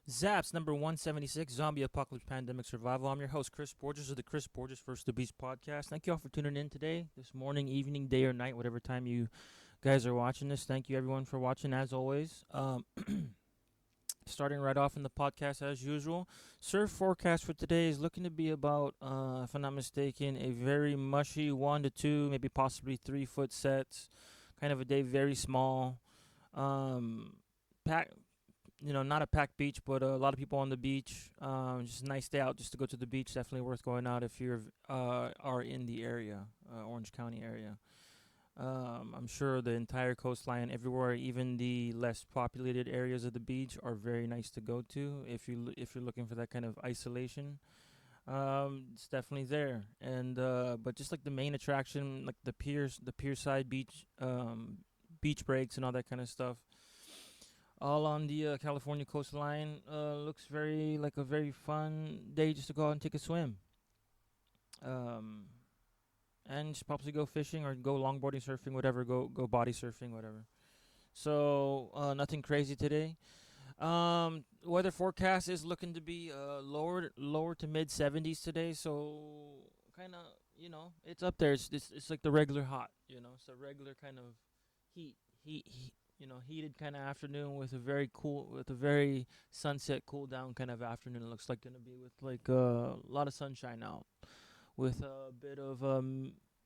ZAPS number 176, Zombie Apocalypse Pandemic Survival. I'm your host, Chris Borges of the Chris Borges First the Beast podcast. Thank you all for tuning in today, this morning, evening, day, or night, whatever time you guys are watching this. Thank you, everyone, for watching, as always. Starting right off in the podcast, as usual. Surf forecast for today is looking to be about, if I'm not mistaken, a very mushy 1 to 2, maybe possibly 3 foot sets. Kind of a day, very small. Um, pack not a packed beach, but a lot of people on the beach. Just a nice day out just to go to the beach. Definitely worth going out if you are in the area, Orange County area. I'm sure the entire coastline, everywhere, even the less populated areas of the beach, are very nice to go to if you're looking for that kind of isolation. It's definitely there, and but just like the main attraction, like the pierside beach, beach breaks and all that kind of stuff all on the California coastline. Looks very like a very fun day just to go out and take a swim. Um, and just possibly go fishing or go longboarding, surfing, whatever. Go body surfing, whatever. So nothing crazy today. Weather forecast is looking to be lower to mid 70s today. So kind of it's up there. It's like the regular hot. It's a regular kind of heat heat, heated kind of afternoon with a very sunset cool down kind of afternoon. It looks like gonna be with like a lot of sunshine out with a bit of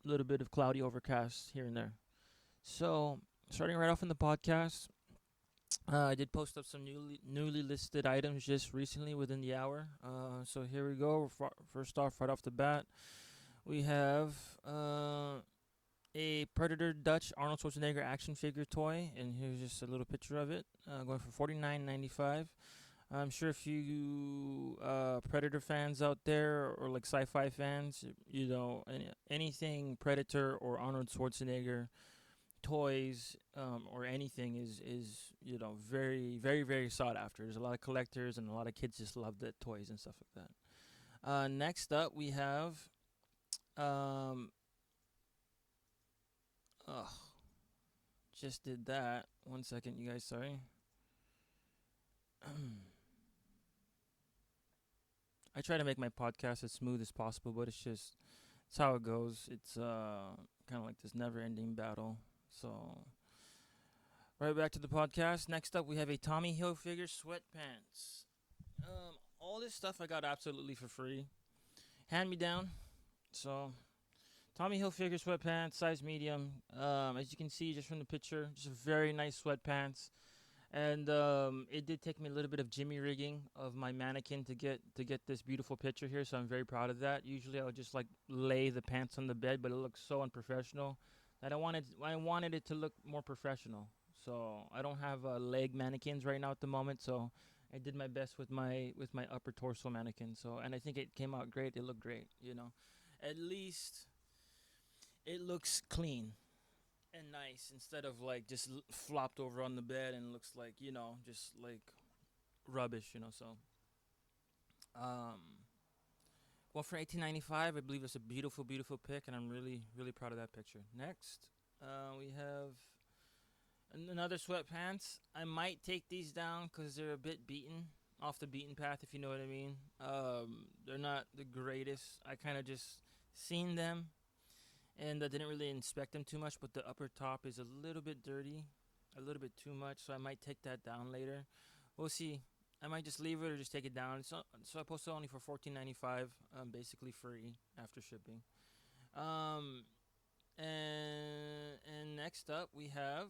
little bit of cloudy overcast here and there. So starting right off in the podcast, I did post up some newly listed items just recently within the hour. So here we go. First off, right off the bat, we have a Predator Dutch Arnold Schwarzenegger action figure toy, and here's just a little picture of it. Going for $49.95. I'm sure if you Predator fans out there or like sci-fi fans, anything Predator or Arnold Schwarzenegger toys or anything is very very very sought after. There's a lot of collectors and a lot of kids just love the toys and stuff like that. Next up we have um, ugh, just did that. One second, you guys. Sorry. I try to make my podcast as smooth as possible, but it's how it goes. It's kind of like this never-ending battle. So right back to the podcast. Next up, we have a Tommy Hilfiger sweatpants. All this stuff I got absolutely for free, hand me down. So Tommy Hilfiger sweatpants, size medium. As you can see just from the picture, just very nice sweatpants. And it did take me a little bit of jimmy rigging of my mannequin to get this beautiful picture here. So I'm very proud of that. Usually I would just like lay the pants on the bed, but it looks so unprofessional that I wanted it to look more professional. So I don't have leg mannequins right now at the moment. So I did my best with my upper torso mannequin. So and I think it came out great. It looked great. At least it looks clean and nice instead of like just flopped over on the bed and looks like just like rubbish. So um well, for 1895, I believe it's a beautiful beautiful pic, and I'm really really proud of that picture. Next, we have another sweatpants. I might take these down because they're a bit beaten off the beaten path, if you know what I mean. They're not the greatest. I kind of just seen them and I didn't really inspect them too much, but the upper top is a little bit dirty, a little bit too much, so I might take that down later. We'll see. I might just leave it or just take it down. So I posted only for $14.95, basically free after shipping. Um, and next up we have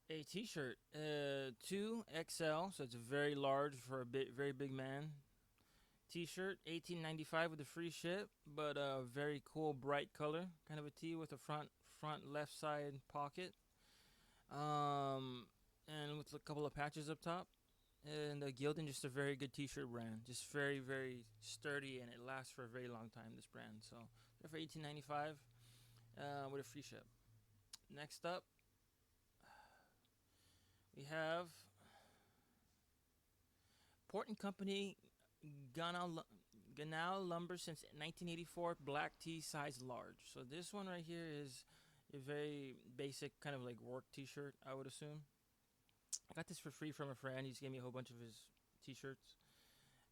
a T-shirt, 2XL, so it's very large for a very big man. T-shirt, $18.95 with a free ship, but a very cool bright color, kind of a tee with a front left side pocket, and with a couple of patches up top. And Gildan, just a very good T-shirt brand, just very very sturdy, and it lasts for a very long time. This brand, so they're for $18.95 with a free ship. Next up, we have Port and Company Ganal Ganal lumber since 1984, black tee size large. So this one right here is a very basic kind of like work t-shirt, I would assume. I got this for free from a friend. He just gave me a whole bunch of his T-shirts,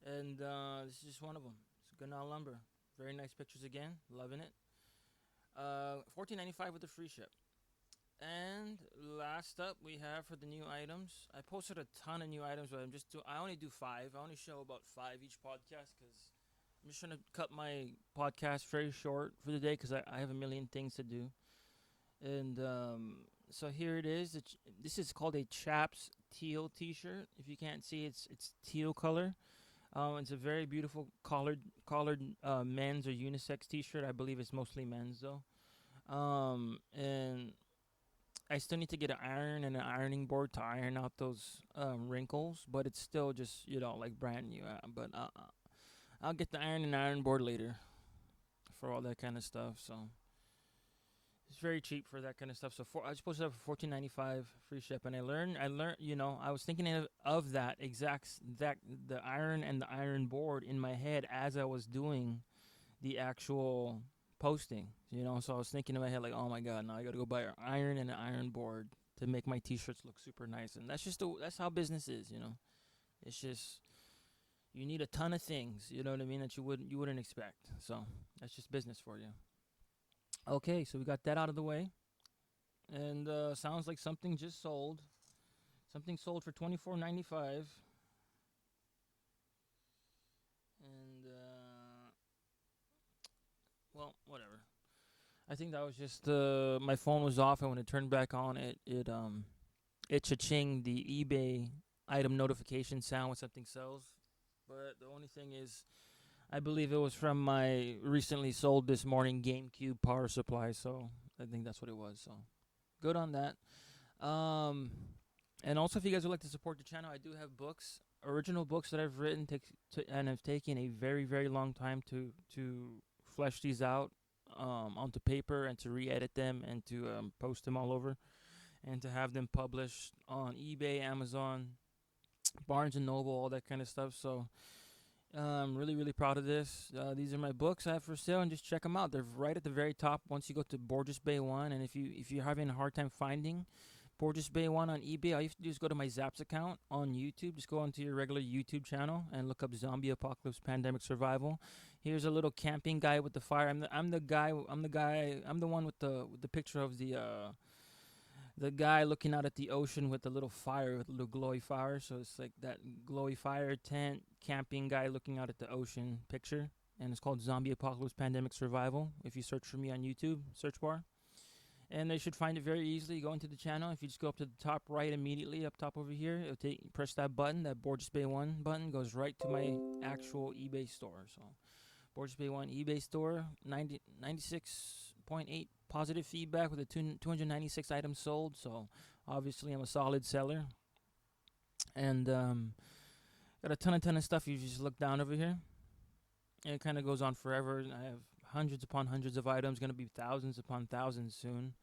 and this is just one of them. It's Gunal Lumber. Very nice pictures again. Loving it. 14.95 with the free ship. And last up, we have for the new items. I posted a ton of new items, but I only do 5. I only show about 5 each podcast because I'm just trying to cut my podcast very short for the day because I have a million things to do. And so here it is. This is called a Chaps teal T-shirt. If you can't see, it's teal color. It's a very beautiful collared men's or unisex T-shirt. I believe it's mostly men's though. And I still need to get an iron and an ironing board to iron out those wrinkles, but it's still just like brand new. But I'll get the iron board later for all that kind of stuff. So it's very cheap for that kind of stuff. So I was supposed to have 14.95 free ship, and I learned. I was thinking of that the iron and the iron board in my head as I was doing the actual posting. So I was thinking in my head like, oh my god, now I got to go buy an iron and an iron board to make my T-shirts look super nice. And that's how business is. It's just you need a ton of things. You know what I mean, that you wouldn't expect. So that's just business for you. Okay, so we got that out of the way, and sounds like something just sold. Something sold for $24.95, and well, whatever. I think that was just my phone was off, and when it turned back on, it cha-ching the eBay item notification sound when something sells. But the only thing is, I believe it was from my recently sold this morning Gamecube power supply, so I think that's what it was. So good on that. And also, if you guys would like to support the channel, I do have books, original books that I've written, and have taken a very, very long time to flesh these out onto paper and to re-edit them and to post them all over and to have them published on eBay, Amazon, Barnes and Noble, all that kind of stuff. So I'm really, really proud of this. These are my books I have for sale, and just check them out. They're right at the very top once you go to Borges Bay 1. And if you're having a hard time finding Borges Bay 1 on eBay, all you have to do is go to my ZAPS account on YouTube. Just go onto your regular YouTube channel and look up Zombie Apocalypse Pandemic Survival. Here's a little camping guy with the fire. I'm the one with the picture of the guy looking out at the ocean with a little fire, with a little glowy fire. So it's like that glowy fire tent, camping guy looking out at the ocean picture. And it's called Zombie Apocalypse Pandemic Survival. If you search for me on YouTube, search bar. And they should find it very easily. Go into the channel. If you just go up to the top right immediately, up top over here, press that button, that Borges Bay 1 button, goes right to my actual eBay store. So Borges Bay 1 eBay store, 96.8 positive feedback with a 296 items sold. So obviously I'm a solid seller. And got a ton of stuff. You just look down over here. And it kind of goes on forever. I have hundreds upon hundreds of items, going to be thousands upon thousands soon.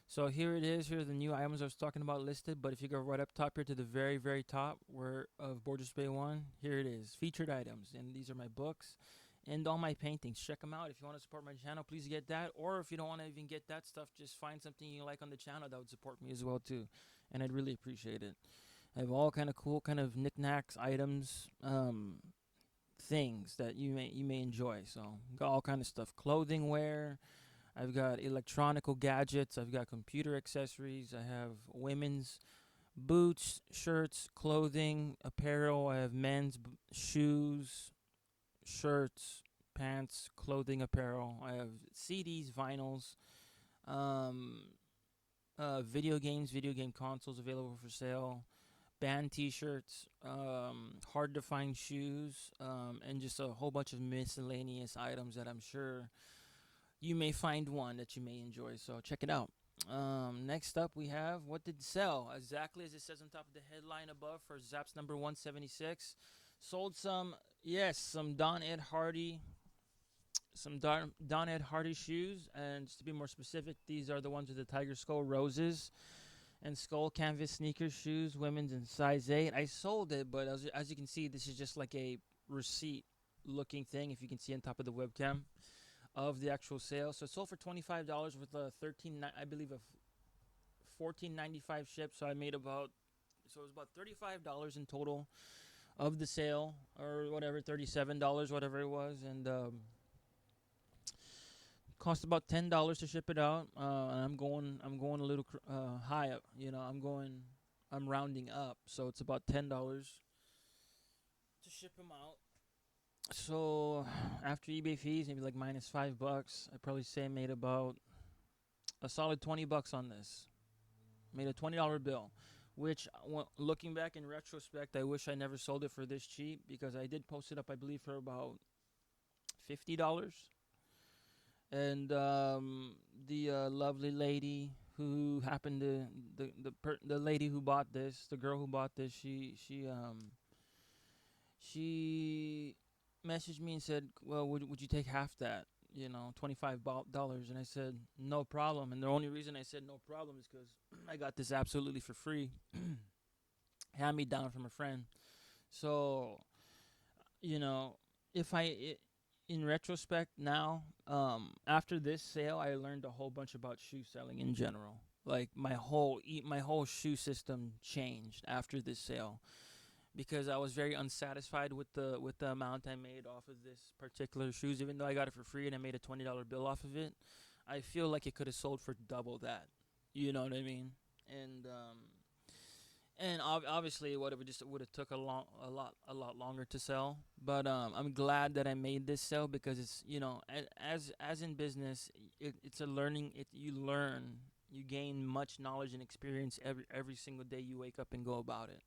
So here it is. Here are the new items I was talking about listed. But if you go right up top here to the very, very top of Borges Bay 1, here it is. Featured items. And these are my books and all my paintings. Check them out. If you want to support my channel, please get that. Or if you don't want to even get that stuff, just find something you like on the channel that would support me as well too. And I'd really appreciate it. I have all kind of cool kind of knickknacks, items, things that you may enjoy. So got all kind of stuff, clothing wear. I've got electronical gadgets. I've got computer accessories. I have women's boots, shirts, clothing, apparel. I have men's shoes, shirts, pants, clothing, apparel. I have CDs, vinyls, video games, video game consoles available for sale, band T-shirts, hard to find shoes, and just a whole bunch of miscellaneous items that I'm sure you may find one that you may enjoy. So check it out. Next up, we have what did sell exactly as it says on top of the headline above for ZAPS number 176. Sold some Don Ed Hardy shoes, and just to be more specific, these are the ones with the tiger skull roses and skull canvas sneaker shoes, women's in size 8. I sold it, but as you can see, this is just like a receipt looking thing, if you can see on top of the webcam, of the actual sale. So it sold for $25 with a I believe a $14.95 ship, so I made about So it was about $35 in total of the sale, or whatever, $37, whatever it was, and cost about $10 to ship it out. And I'm going a little high up. I'm rounding up, so it's about $10 to ship them out. So after eBay fees, maybe like minus $5, I probably say I made about a solid $20 on this. Made a $20 bill, which looking back in retrospect, I wish I never sold it for this cheap, because I did post it up, I believe, for about $50. And the lovely lady who happened to the lady who bought this, the girl who bought this, she messaged me and said, "Well, would you take half that? $25." And I said, "No problem." And the only reason I said no problem is because I got this absolutely for free, hand me down from a friend. So, you know, if in retrospect now, after this sale, I learned a whole bunch about shoe selling in general. Like my whole shoe system changed after this sale, because I was very unsatisfied with the amount I made off of this particular shoes. Even though I got it for free and I made a $20 bill off of it, I feel like it could have sold for double that. You know what I mean? And obviously, what it would have took a lot longer to sell. But I'm glad that I made this sell, because it's, as in business, it's a learning. You learn, you gain much knowledge and experience every single day you wake up and go about it.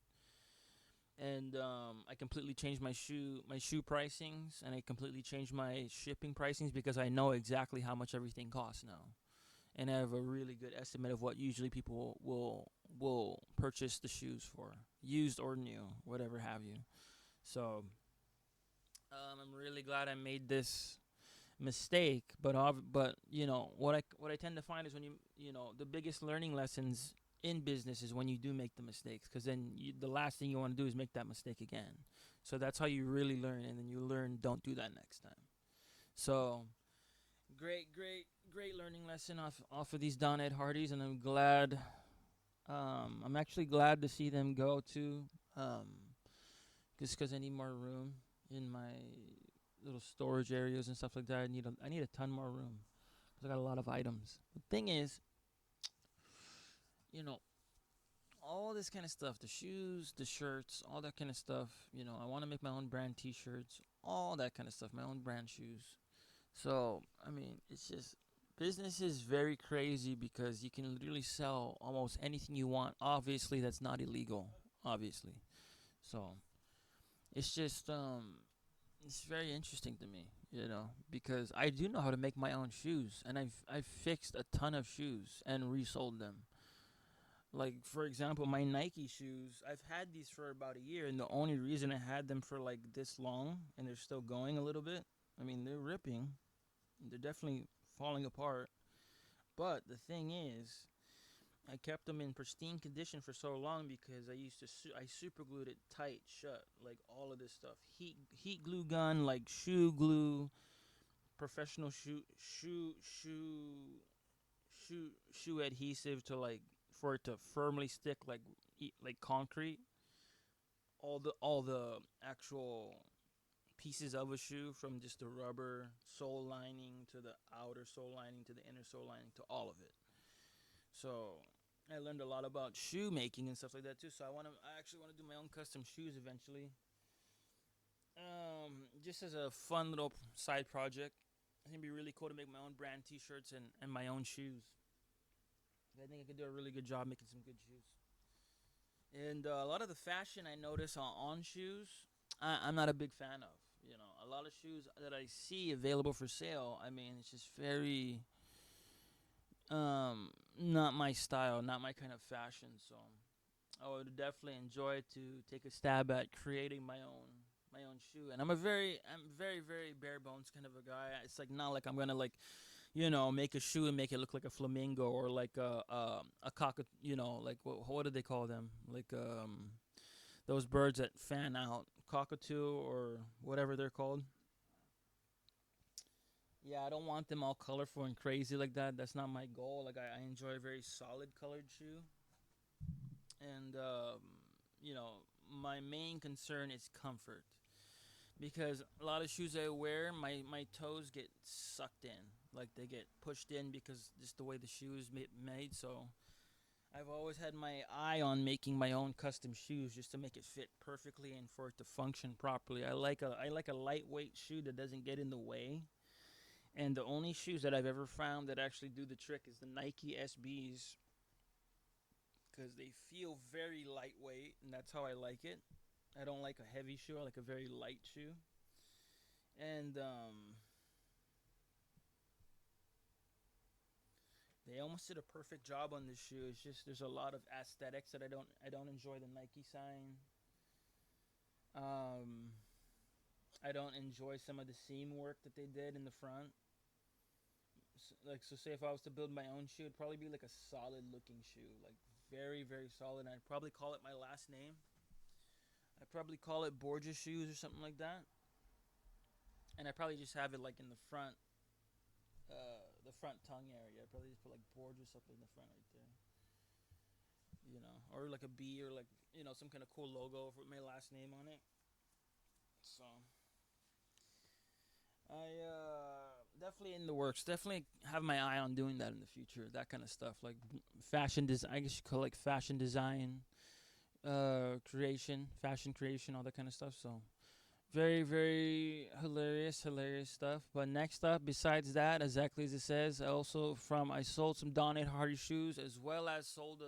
And I completely changed my shoe pricings, and I completely changed my shipping pricings, because I know exactly how much everything costs now, and I have a really good estimate of what usually people will purchase the shoes for, used or new, whatever have you. So I'm really glad I made this mistake. But what I tend to find is, when the biggest learning lessons in business is when you do make the mistakes, because then the last thing you want to do is make that mistake again. So that's how you really learn, and then you learn, don't do that next time. So great learning lesson off of these Don Ed Hardys, and I'm actually glad to see them go too, just because I need more room in my little storage areas and stuff like that. I need a ton more room, because I got a lot of items. The thing is, you know, all this kind of stuff, the shoes, the shirts, all that kind of stuff. I want to make my own brand T-shirts, all that kind of stuff, my own brand shoes. So, I mean, it's just, business is very crazy, because you can literally sell almost anything you want. Obviously, that's not illegal, obviously. So, it's just, it's very interesting to me, because I do know how to make my own shoes, and I've fixed a ton of shoes and resold them. Like, for example, my Nike shoes, I've had these for about a year, and the only reason I had them for like this long, and they're still going a little bit, I mean, they're ripping. They're definitely falling apart. But the thing is, I kept them in pristine condition for so long, because I super glued it tight shut, like all of this stuff. Heat glue gun, like shoe glue, professional shoe adhesive, to like, for it to firmly stick, like concrete. All the actual pieces of a shoe, from just the rubber sole lining to the outer sole lining to the inner sole lining to all of it. So I learned a lot about shoe making and stuff like that too. So I actually want to do my own custom shoes eventually. Just as a fun little side project. I think it'd be really cool to make my own brand T-shirts and my own shoes. I think I could do a really good job making some good shoes. And a lot of the fashion I notice on shoes, I'm not a big fan of. A lot of shoes that I see available for sale, I mean, it's just very, not my style, not my kind of fashion. So I would definitely enjoy to take a stab at creating my own shoe. And I'm very very bare bones kind of a guy. It's like, not like I'm gonna, like, make a shoe and make it look like a flamingo, or like a cock, like, what do they call them? Like, those birds that fan out, cockatoo or whatever they're called. Yeah, I don't want them all colorful and crazy like that. That's not my goal. Like, I enjoy a very solid colored shoe, and my main concern is comfort, because a lot of shoes I wear, my toes get sucked in, like they get pushed in because just the way the shoe is made. So I've always had my eye on making my own custom shoes just to make it fit perfectly and for it to function properly. I like a lightweight shoe that doesn't get in the way. And the only shoes that I've ever found that actually do the trick is the Nike SBs, because they feel very lightweight, and that's how I like it. I don't like a heavy shoe. I like a very light shoe. And they almost did a perfect job on this shoe. It's just there's a lot of aesthetics that I don't enjoy the Nike sign. Um, I don't enjoy some of the seam work that they did in the front. Like, so say if I was to build my own shoe, it'd probably be like a solid looking shoe, like very very solid. And I'd probably call it my last name. I'd probably call it Borges shoes or something like that. And I probably just have it like in the front tongue area. I'd probably just put like Borges up in the front right there, or like a B, or like some kind of cool logo with my last name on it. So I definitely in the works. Definitely have my eye on doing that in the future. That kind of stuff, like fashion design. I guess you call it like fashion design, creation, fashion creation, all that kind of stuff. So very, very hilarious stuff. But next up, besides that, exactly as it says, I sold some Don 8 Hardy shoes, as well as sold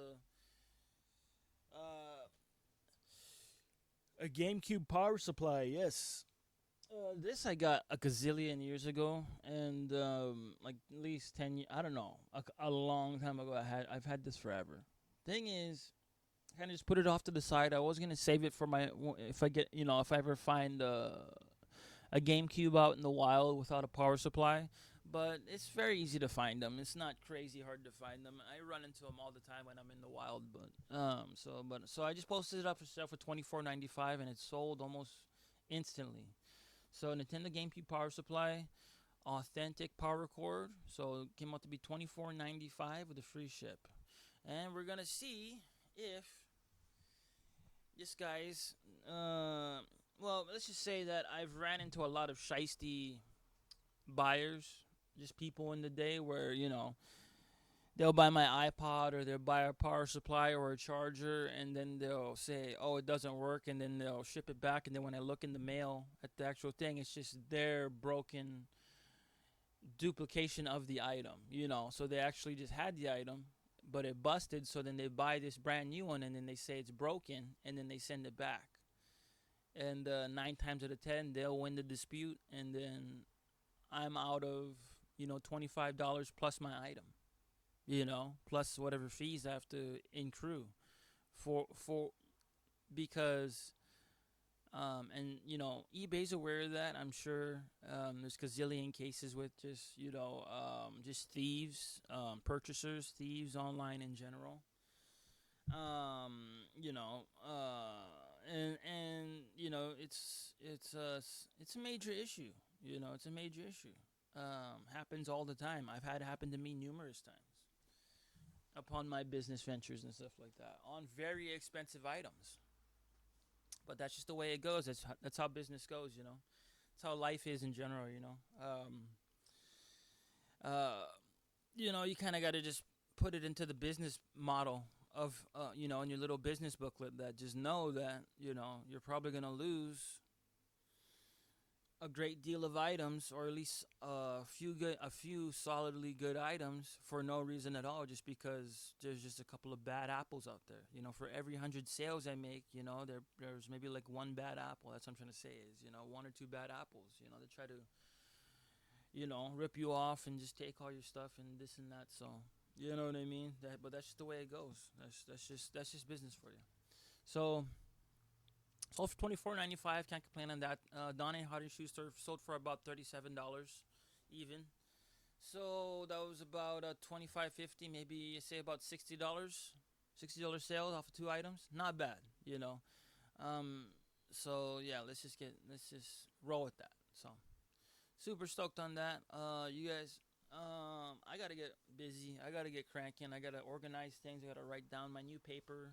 a Gamecube power supply. Yes. This I got a gazillion years ago, and like at least 10 years. I don't know, a long time ago. I've had this forever. Thing is, kind of just put it off to the side. I was gonna save it for if I get if I ever find a GameCube out in the wild without a power supply. But it's very easy to find them. It's not crazy hard to find them. I run into them all the time when I'm in the wild. So I just posted it up for sale for $24.95, and it sold almost instantly. So Nintendo GameCube power supply, authentic power cord. So it came out to be $24.95 with a free ship. And we're gonna see if this guy's well, let's just say that I've ran into a lot of shisty buyers, just people in the day where, they'll buy my iPod, or they'll buy a power supply or a charger, and then they'll say, "Oh, it doesn't work," and then they'll ship it back. And then when I look in the mail at the actual thing, it's just their broken duplication of the item. So they actually just had the item, but it busted. So then they buy this brand new one, and then they say it's broken, and then they send it back. And 9 times out of 10, they'll win the dispute, and then I'm out of $25 plus my item, plus whatever fees I have to accrue for because and eBay's aware of that. I'm sure there's gazillion cases with just thieves, purchasers, thieves online in general. Um, you know, and it's a major issue. It's a major issue. Happens all the time. I've had it happen to me numerous times upon my business ventures and stuff like that on very expensive items. But that's just the way it goes. That's how business goes. That's how life is in general. Uh, you kind of got to just put it into the business model of in your little business booklet, that just know that you're probably gonna lose a great deal of items, or at least a few solidly good items for no reason at all, just because there's just a couple of bad apples out there. For every 100 sales I make, there's maybe like one bad apple. That's what I'm trying to say is, one or two bad apples. They try to, rip you off and just take all your stuff and this and that. So, you know what I mean? But that's just the way it goes. That's just business for you. So, sold for $24.95. Can't complain on that. Donnie Hardy shoes sold for about $37 even. So that was about $25.50, maybe say about $60. $60 sale off of two items. Not bad. Um, so yeah, let's just roll with that. So super stoked on that. You guys, I gotta get busy. I gotta get cranking. I gotta organize things. I gotta write down my new paper.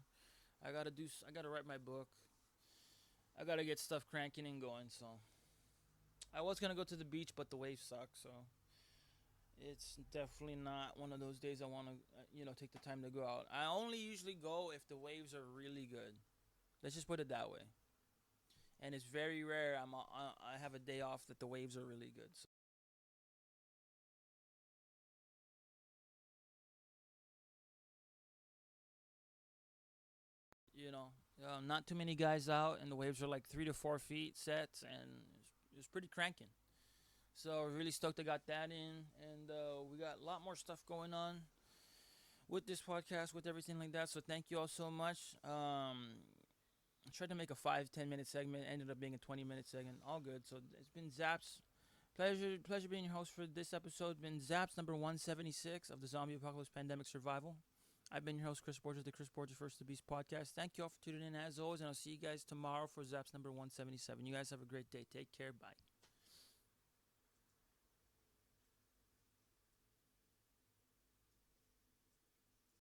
I gotta write my book. I gotta get stuff cranking and going. So I was gonna go to the beach, but the waves suck. So it's definitely not one of those days I want to, take the time to go out. I only usually go if the waves are really good. Let's just put it that way. And it's very rare I have a day off that the waves are really good. So, not too many guys out, and the waves are like 3 to 4 feet sets, and it's pretty cranking. So really stoked I got that in, and we got a lot more stuff going on with this podcast, with everything like that. So thank you all so much. I tried to make a 5-10 minute segment, ended up being a 20-minute segment. All good. So it's been Zaps. Pleasure being your host for this episode. Been Zaps number 176 of the Zombie Apocalypse Pandemic Survival. I've been your host, Chris Borges, the Chris Borges First the Beast podcast. Thank you all for tuning in as always, and I'll see you guys tomorrow for Zaps number 177. You guys have a great day. Take care. Bye.